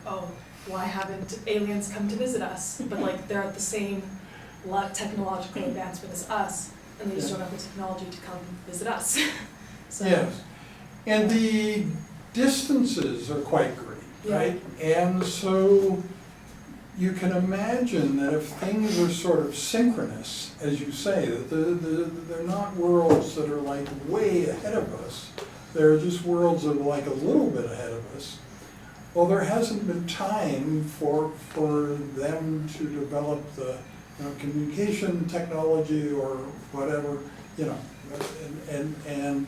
oh, why haven't aliens come to visit us? But like they're at the same technological advancement as us, and they just don't have the technology to come visit us. So, yes, and the distances are quite great, right? And so you can imagine that if things are sort of synchronous, as you say, that they're not worlds that are like way ahead of us, they're just worlds that are like a little bit ahead of us. Well, there hasn't been time for them to develop the communication technology or whatever, and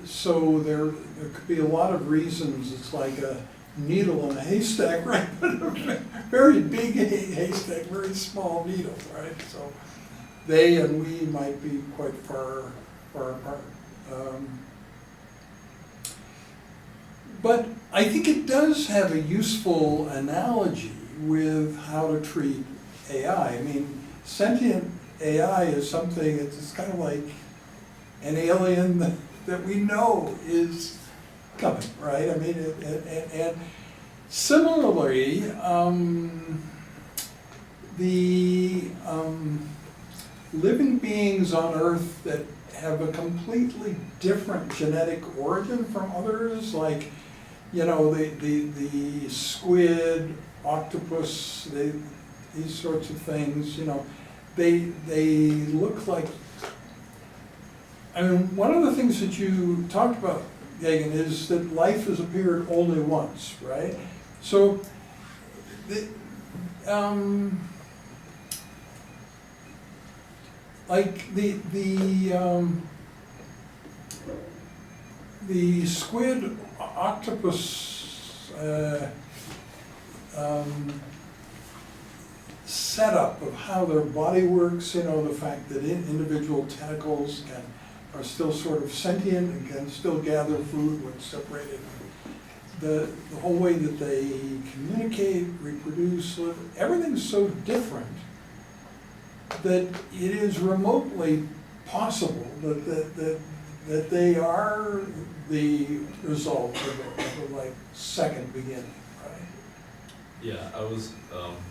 so there could be a lot of reasons. It's like a needle in a haystack, right? But a very big haystack, very small needle, right? So they and we might be quite far apart. But I think it does have a useful analogy with how to treat AI. I mean, sentient AI is something, it's kind of like an alien that we know is coming, right? I mean, and similarly, the living beings on Earth that have a completely different genetic origin from others, like, the squid, octopus, these sorts of things, they look like, I mean, one of the things that you talked about, Gagan, is that life has appeared only once, right? So, like the squid octopus setup of how their body works, the fact that individual tentacles are still sort of sentient and can still gather food when separated. The whole way that they communicate, reproduce, live, everything's so different that it is remotely possible that they are the result of a second beginning, right? Yeah, I was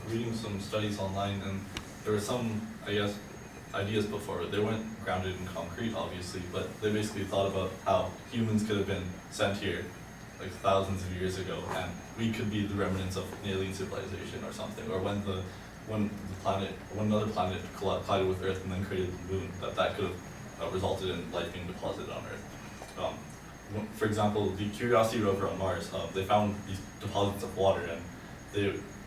reading some studies online, and there were some, I guess, ideas before. They weren't grounded in concrete, obviously, but they basically thought about how humans could have been sent here like thousands of years ago, and we could be the remnants of an alien civilization or something, or when another planet collided with Earth and then created the moon, that could have resulted in life being deposited on Earth. For example, the Curiosity rover on Mars, they found these deposits of water, and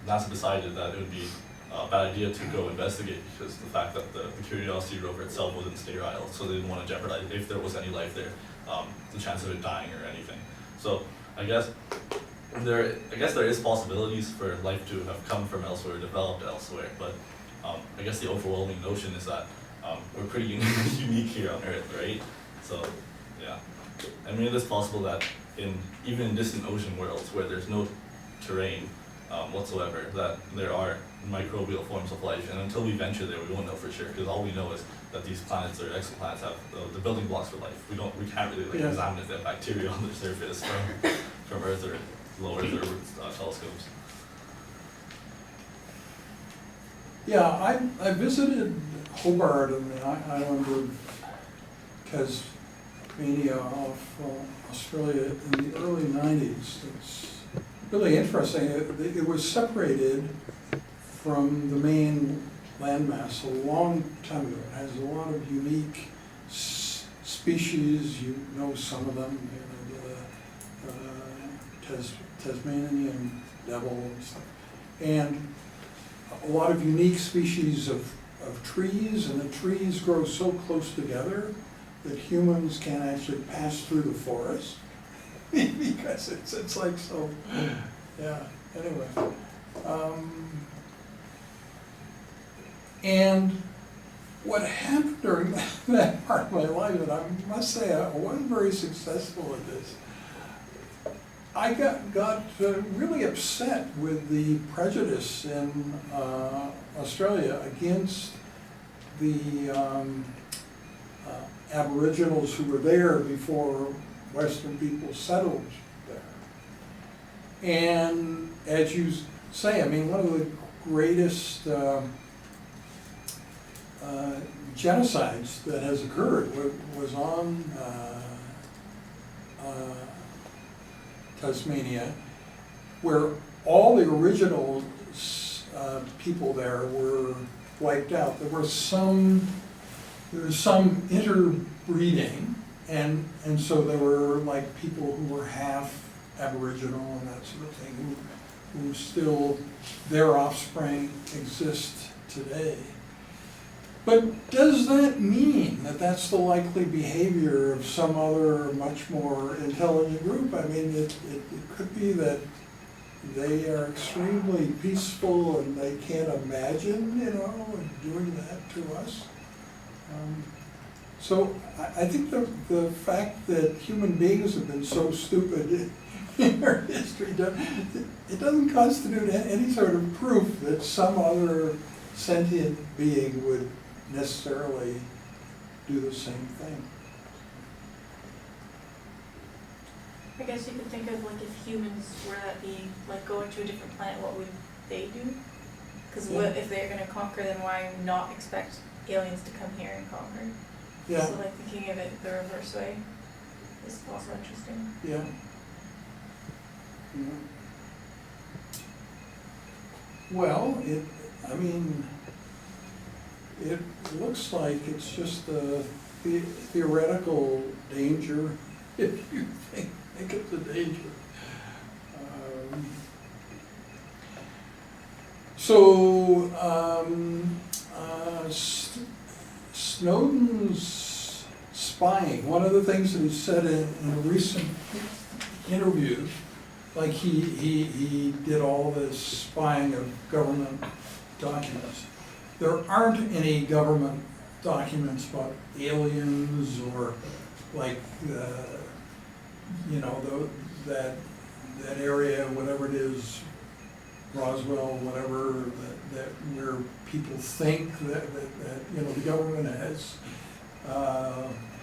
NASA decided that it would be a bad idea to go investigate because the fact that the Curiosity rover itself wasn't sterile, so they didn't want to jeopardize, if there was any life there, the chance of it dying or anything. So I guess there is possibilities for life to have come from elsewhere, developed elsewhere, but I guess the overwhelming notion is that we're pretty unique here on Earth, right? So yeah, I mean, it is possible that even in distant ocean worlds where there's no terrain whatsoever, that there are microbial forms of life, and until we venture there, we won't know for sure, because all we know is that these planets or exoplanets have the building blocks for life. We can't really examine if they have bacteria on their surface from Earth or low Earth or telescopes. Yeah, I visited Hobart on the island of Tasmania off Australia in the early 90s. It's really interesting. It was separated from the main landmass a long time ago. It has a lot of unique species. You know some of them, the Tasmanian devil and stuff. And a lot of unique species of trees, and the trees grow so close together that humans can't actually pass through the forest because it's like so, yeah, anyway. And what happened during that part of my life, and I must say I wasn't very successful at this, I got really upset with the prejudice in Australia against the Aboriginals who were there before Western people settled there. And as you say, I mean, one of the greatest genocides that has occurred was on Tasmania, where all the original people there were wiped out. There was some interbreeding, and so there were like people who were half Aboriginal and that sort of thing, who still, their offspring exist today. But does that mean that that's the likely behavior of some other much more intelligent group? I mean, it could be that they are extremely peaceful and they can't imagine, doing that to us. So I think the fact that human beings have been so stupid in our history, it doesn't constitute any sort of proof that some other sentient being would necessarily do the same thing. I guess you could think of like if humans were that being, like going to a different planet, what would they do? Because what if they're going to conquer, then why not expect aliens to come here and conquer? Yeah. So like thinking of it the reverse way is also interesting. Yeah. Well, it looks like it's just a theoretical danger, if you think it's a danger. Snowden's spying, one of the things that he said in a recent interview, like he did all this spying of government documents. There aren't any government documents about aliens or like that area, whatever it is, Roswell, whatever, that where people think that the government has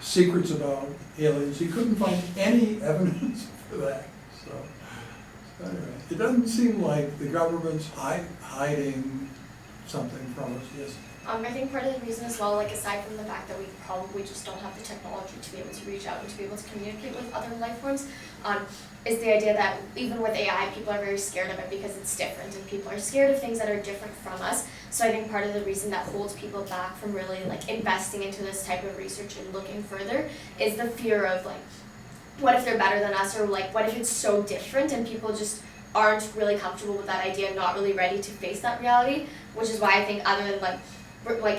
secrets about aliens. He couldn't find any evidence for that. So anyway, it doesn't seem like the government's hiding something from us. Yes. I think part of the reason as well, like aside from the fact that we probably just don't have the technology to be able to reach out and to be able to communicate with other life forms, is the idea that even with AI, people are very scared of it because it's different, and people are scared of things that are different from us. So I think part of the reason that holds people back from really like investing into this type of research and looking further is the fear of like, what if they're better than us, or like, what if it's so different, and people just aren't really comfortable with that idea and not really ready to face that reality, which is why I think other than like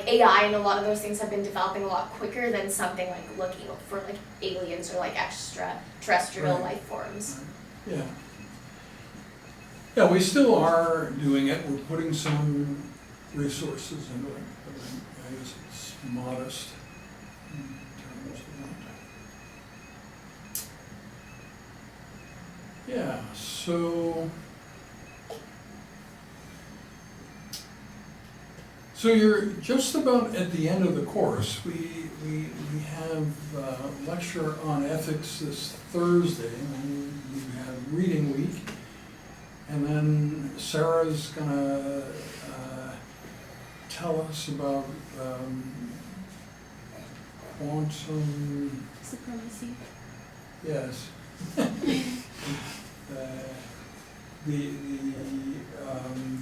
AI and a lot of those things have been developing a lot quicker than something like looking for like aliens or like extraterrestrial life forms. Yeah. Yeah, we still are doing it. We're putting some resources into it, but I guess it's modest in terms of that. Yeah, So you're just about at the end of the course. We have a lecture on ethics this Thursday, and we have reading week. And then Sarah's gonna tell us about quantum supremacy. Yes. The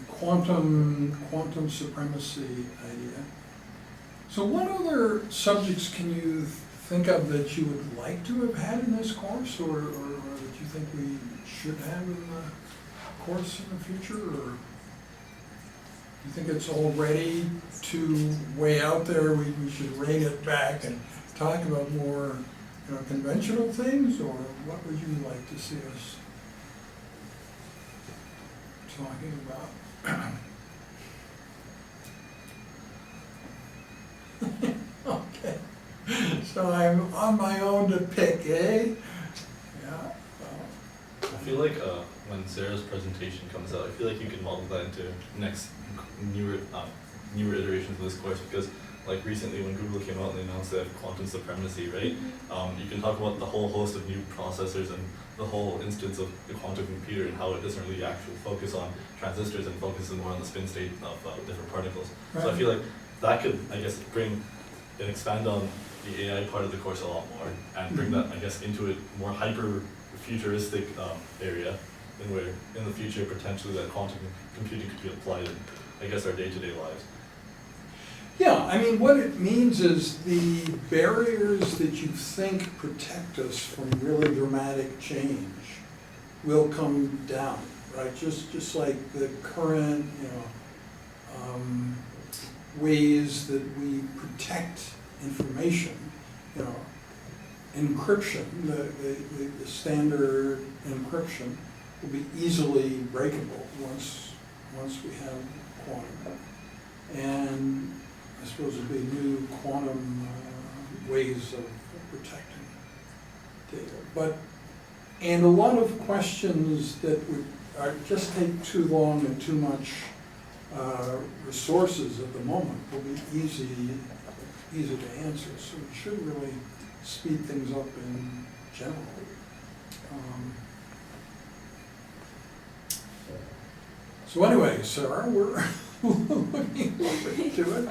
quantum supremacy idea. So what other subjects can you think of that you would like to have had in this course, or that you think we should have in the course in the future, or do you think it's already too way out there, we should rein it back and talk about more conventional things, or what would you like to see us talking about? Okay, so I'm on my own to pick, eh? Yeah. I feel like when Sarah's presentation comes out, I feel like you can model that into newer iterations of this course, because like recently when Google came out and they announced they have quantum supremacy, right? You can talk about the whole host of new processors and the whole instance of the quantum computer and how it doesn't really actually focus on transistors and focuses more on the spin state of different particles. So I Right. feel like that could, I guess, bring and expand on the AI part of the course a lot more and bring that, I guess, into a more hyper futuristic area in where in the future potentially that quantum computing could be applied in, I guess, our day-to-day lives. Yeah, I mean, what it means is the barriers that you think protect us from really dramatic change will come down, right? Just like the current, ways that we protect information, encryption, the standard encryption will be easily breakable once we have quantum. And I suppose there'll be new quantum ways of protecting data. And a lot of questions that would just take too long and too much resources at the moment will be easy to answer. So it should really speed things up in general. So anyway, Sarah, we're looking forward to it.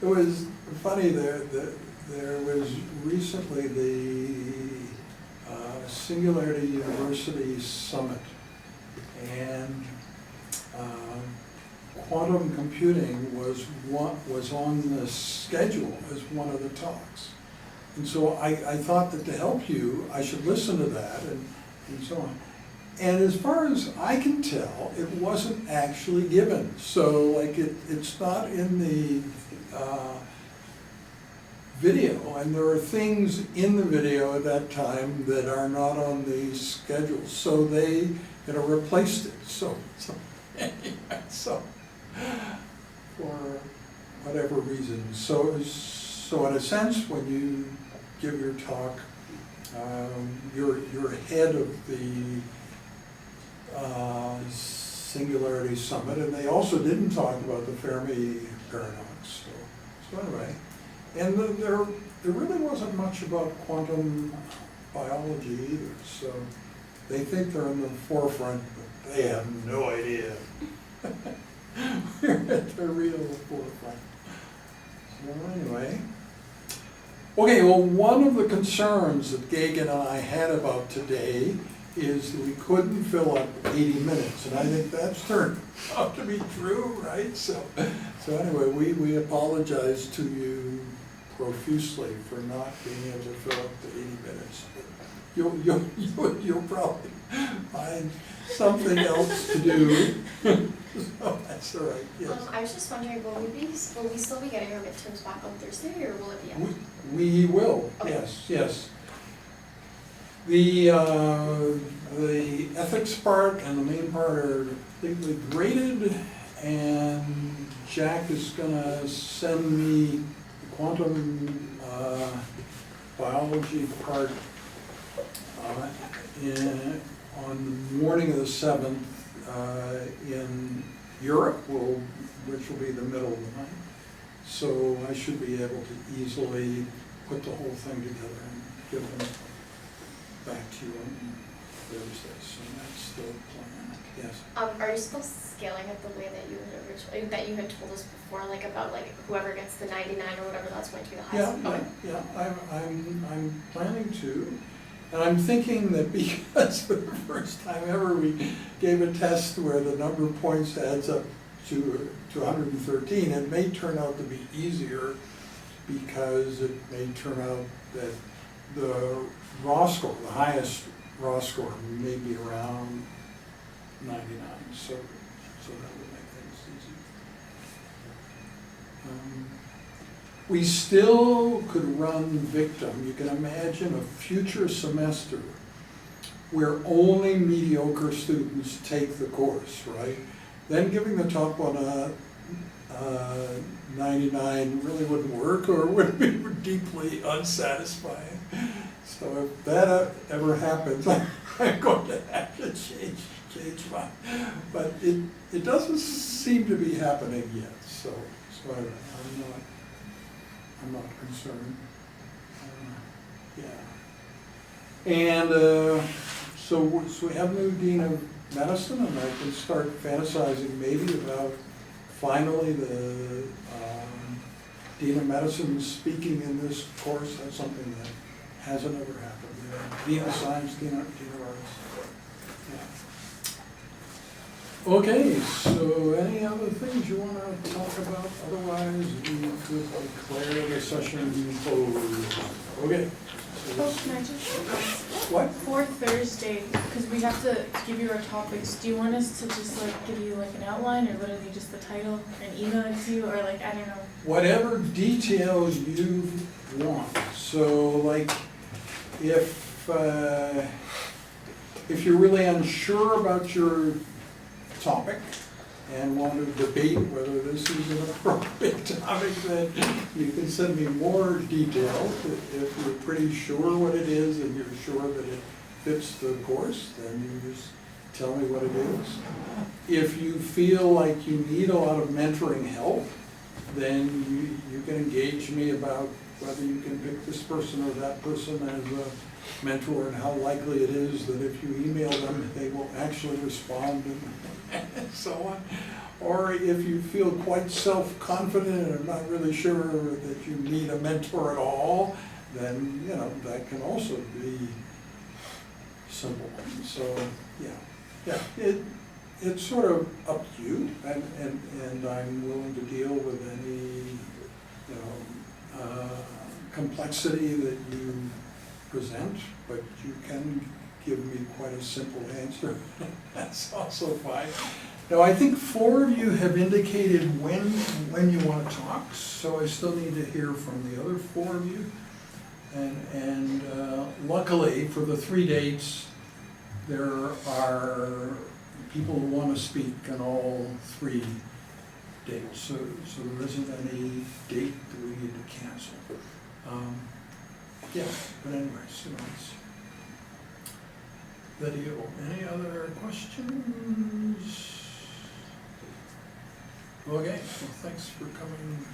It was funny, there was recently the Singularity University Summit, and quantum computing was on the schedule as one of the talks. And so I thought that to help you, I should listen to that and so on. And as far as I can tell, it wasn't actually given. So like it's not in the video, and there are things in the video at that time that are not on the schedule. So they replaced it. So anyway, so for whatever reason. So in a sense, when you give your talk, you're head of the Singularity Summit, and they also didn't talk about the Fermi paradox. So anyway, and there really wasn't much about quantum biology either. So they think they're in the forefront, but they have no idea. We're at the real forefront. So anyway. Okay, well, one of the concerns that Gagan and I had about today is that we couldn't fill up 80 minutes, and I think that's turned out to be true, right? So anyway, we apologize to you profusely for not being able to fill up the 80 minutes. But you'll probably find something else to do. So that's all right, yes. I was just wondering, will we still be getting our midterms back on Thursday, or will it be after? We will, Okay. yes. The ethics part and the main part are completely graded, and Jack is gonna send me the quantum biology part on the morning of the 7th in Europe, which will be the middle of the night. So I should be able to easily put the whole thing together and give them back to you on Thursday. So that's the plan, yes. Are you still scaling it the way that you had originally, that you had told us before, like about like whoever gets the 99 or whatever, that's going to be the highest? Yeah. I'm planning to. And I'm thinking that because for the first time ever we gave a test where the number of points adds up to 113, it may turn out to be easier because it may turn out that the raw score, the highest raw score, may be around 99. So that would make things easy. We still could run victim. You can imagine a future semester where only mediocre students take the course, right? Then giving the top one a 99 really wouldn't work, or would be deeply unsatisfying. So if that ever happens, I'm going to have to change mine. But it doesn't seem to be happening yet. So whatever, I'm not concerned. Yeah. And, so we have a new dean of medicine, and I can start fantasizing maybe about finally the, dean of medicine speaking in this course. That's something that hasn't ever happened. Dean of science, dean of arts. Yeah. Okay, so any other things you want to talk about? Otherwise, we could declare the session closed. Okay. Oh, can I just ask, What? for Thursday, because we have to give you our topics, do you want us to just like give you like an outline, or literally just the title and email it to you, or like, I don't know? Whatever details you want. So like, if you're really unsure about your topic and want to debate whether this is an appropriate topic, then you can send me more details. If you're pretty sure what it is and you're sure that it fits the course, then you just tell me what it is. If you feel like you need a lot of mentoring help, then you can engage me about whether you can pick this person or that person as a mentor, and how likely it is that if you email them, they will actually respond and so on. Or if you feel quite self-confident and are not really sure that you need a mentor at all, then, you know, that can also be simple. So, yeah, it's sort of up to you, and I'm willing to deal with any, you know, complexity that you present, but you can give me quite a simple answer. That's also fine. Now, I think 4 of you have indicated when you want to talk, so I still need to hear from the other 4 of you. And luckily, for the 3 dates, there are people who want to speak on all 3 dates, so there isn't any date that we need to cancel. Yeah, but anyways, it's the deal. Any other questions? Okay, well, thanks for coming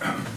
today.